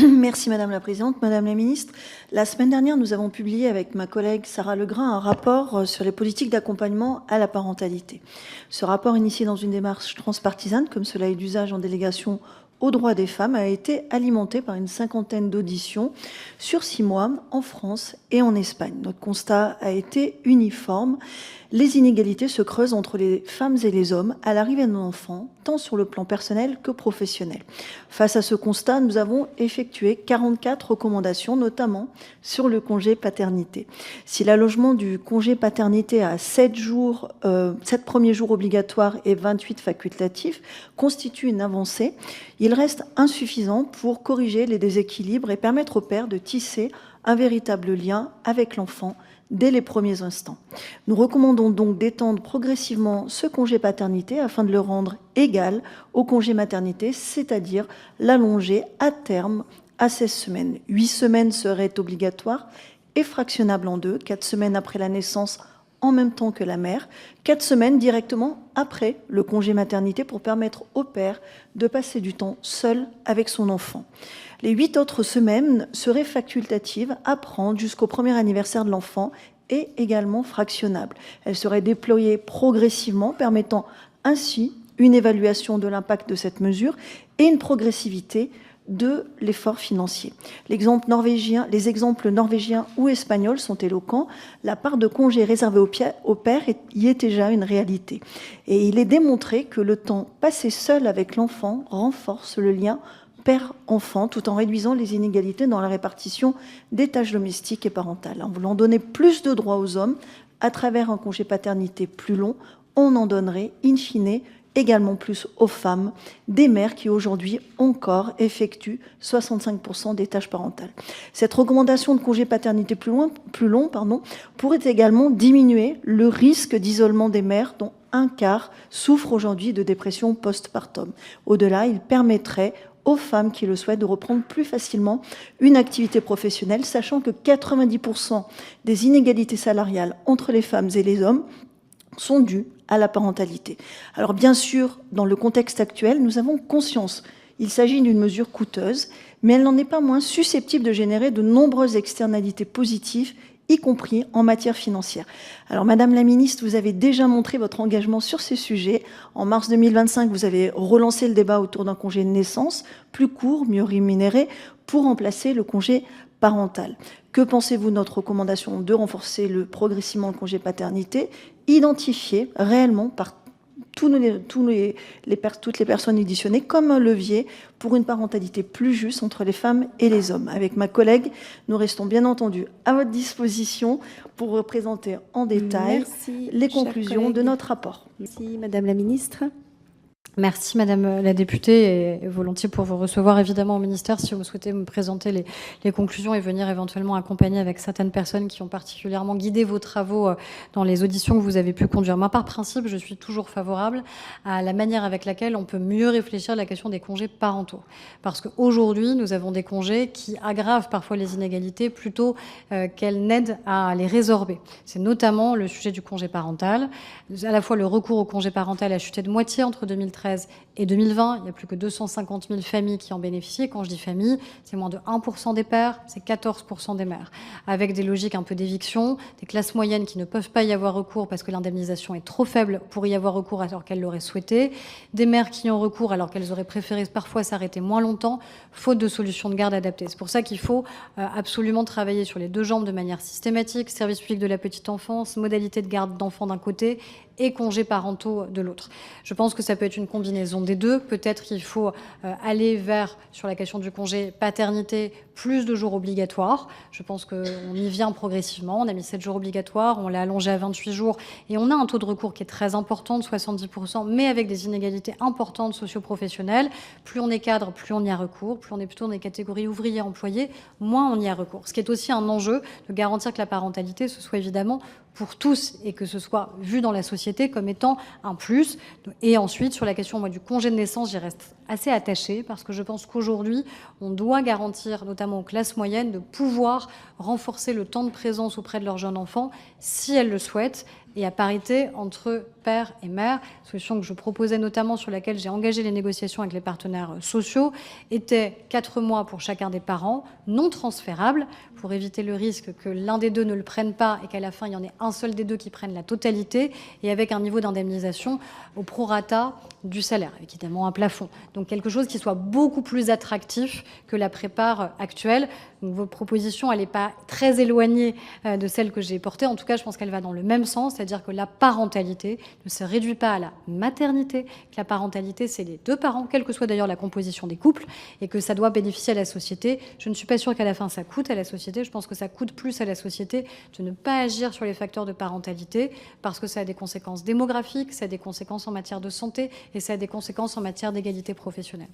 Merci Madame la Présidente. Madame la Ministre, la semaine dernière, nous avons publié avec ma collègue Sarah Legrain un rapport sur les politiques d'accompagnement à la parentalité. Ce rapport, initié dans une démarche transpartisane, comme cela est d'usage en délégation aux droits des femmes, a été alimenté par une cinquantaine d'auditions sur 6 mois en France et en Espagne. Notre constat a été uniforme. Les inégalités se creusent entre les femmes et les hommes à l'arrivée d'un enfant, tant sur le plan personnel que professionnel. Face à ce constat, nous avons effectué 44 recommandations, notamment sur le congé paternité. Si l'allongement du congé paternité à 7 premiers jours obligatoires et 28 facultatifs constitue une avancée, il reste insuffisant pour corriger les déséquilibres et permettre aux pères de tisser un véritable lien avec l'enfant dès les premiers instants. Nous recommandons donc d'étendre progressivement ce congé paternité afin de le rendre égal au congé maternité, c'est-à-dire l'allonger à terme à 16 semaines. 8 semaines seraient obligatoires et fractionnables en 2, 4 semaines après la naissance en même temps que la mère, 4 semaines directement après le congé maternité pour permettre au père de passer du temps seul avec son enfant. Les 8 autres semaines seraient facultatives à prendre jusqu'au premier anniversaire de l'enfant et également fractionnables. Elles seraient déployées progressivement, permettant ainsi une évaluation de l'impact de cette mesure et une progressivité de l'effort financier. Les exemples norvégiens ou espagnols sont éloquents. La part de congés réservés au père y est déjà une réalité. Et il est démontré que le temps passé seul avec l'enfant renforce le lien père-enfant, tout en réduisant les inégalités dans la répartition des tâches domestiques et parentales. En voulant donner plus de droits aux hommes à travers un congé paternité plus long, on en donnerait, in fine, également plus aux femmes, des mères qui aujourd'hui encore effectuent 65% des tâches parentales. Cette recommandation de congé paternité plus long, pourrait également diminuer le risque d'isolement des mères dont un quart souffrent aujourd'hui de dépression postpartum. Au-delà, il permettrait aux femmes qui le souhaitent de reprendre plus facilement une activité professionnelle, sachant que 90% des inégalités salariales entre les femmes et les hommes sont dues à la parentalité. Alors bien sûr, dans le contexte actuel, nous avons conscience qu'il s'agit d'une mesure coûteuse, mais elle n'en est pas moins susceptible de générer de nombreuses externalités positives, y compris en matière financière. Alors Madame la Ministre, vous avez déjà montré votre engagement sur ces sujets. En mars 2025, vous avez relancé le débat autour d'un congé de naissance, plus court, mieux rémunéré, pour remplacer le congé parental. Que pensez-vous de notre recommandation de renforcer progressivement le congé paternité, identifié réellement par toutes les personnes auditionnées comme un levier pour une parentalité plus juste entre les femmes et les hommes. Avec ma collègue, nous restons bien entendu à votre disposition pour représenter en détail les conclusions de notre rapport. Merci Madame la Ministre. Merci Madame la députée et volontiers pour vous recevoir évidemment au ministère si vous souhaitez me présenter les conclusions et venir éventuellement accompagner avec certaines personnes qui ont particulièrement guidé vos travaux dans les auditions que vous avez pu conduire. Moi, par principe, je suis toujours favorable à la manière avec laquelle on peut mieux réfléchir à la question des congés parentaux. Parce qu'aujourd'hui, nous avons des congés qui aggravent parfois les inégalités plutôt qu'elles n'aident à les résorber. C'est notamment le sujet du congé parental. À la fois, le recours au congé parental a chuté de moitié entre 2013 et 2020, il n'y a plus que 250 000 familles qui en bénéficient. Quand je dis famille, c'est moins de 1% des pères, c'est 14% des mères. Avec des logiques un peu d'éviction, des classes moyennes qui ne peuvent pas y avoir recours parce que l'indemnisation est trop faible pour y avoir recours alors qu'elles l'auraient souhaité. Des mères qui ont recours alors qu'elles auraient préféré parfois s'arrêter moins longtemps, faute de solutions de garde adaptées. C'est pour ça qu'il faut absolument travailler sur les deux jambes de manière systématique, service public de la petite enfance, modalité de garde d'enfants d'un côté et congés parentaux de l'autre. Je pense que ça peut être une combinaison des deux. Peut-être qu'il faut aller vers, sur la question du congé paternité, plus de jours obligatoires. Je pense qu'on y vient progressivement. On a mis 7 jours obligatoires, on l'a allongé à 28 jours et on a un taux de recours qui est très important, de 70%, mais avec des inégalités importantes socio-professionnelles. Plus on est cadre, plus on y a recours. Plus on est plutôt dans les catégories ouvriers employés, moins on y a recours. Ce qui est aussi un enjeu de garantir que la parentalité, ce soit évidemment pour tous et que ce soit vu dans la société comme étant un plus. Et ensuite, sur la question du congé de naissance, j'y reste assez attachée parce que je pense qu'aujourd'hui, on doit garantir, notamment aux classes moyennes, de pouvoir renforcer le temps de présence auprès de leurs jeunes enfants si elles le souhaitent. et à parité entre père et mère. Solution que je proposais notamment, sur laquelle j'ai engagé les négociations avec les partenaires sociaux, était 4 mois pour chacun des parents, non transférables, pour éviter le risque que l'un des deux ne le prenne pas et qu'à la fin, il y en ait un seul des deux qui prenne la totalité, et avec un niveau d'indemnisation au prorata du salaire, évidemment un plafond. Donc quelque chose qui soit beaucoup plus attractif que la prépare actuelle. Donc votre proposition, elle n'est pas très éloignée de celle que j'ai portée. En tout cas, je pense qu'elle va dans le même sens, c'est-à-dire que la parentalité ne se réduit pas à la maternité, que la parentalité, c'est les deux parents, quelle que soit d'ailleurs la composition des couples, et que ça doit bénéficier à la société. Je ne suis pas sûre qu'à la fin, ça coûte à la société. Je pense que ça coûte plus à la société de ne pas agir sur les facteurs de parentalité, parce que ça a des conséquences démographiques, ça a des conséquences en matière de santé, et ça a des conséquences en matière d'égalité professionnelle.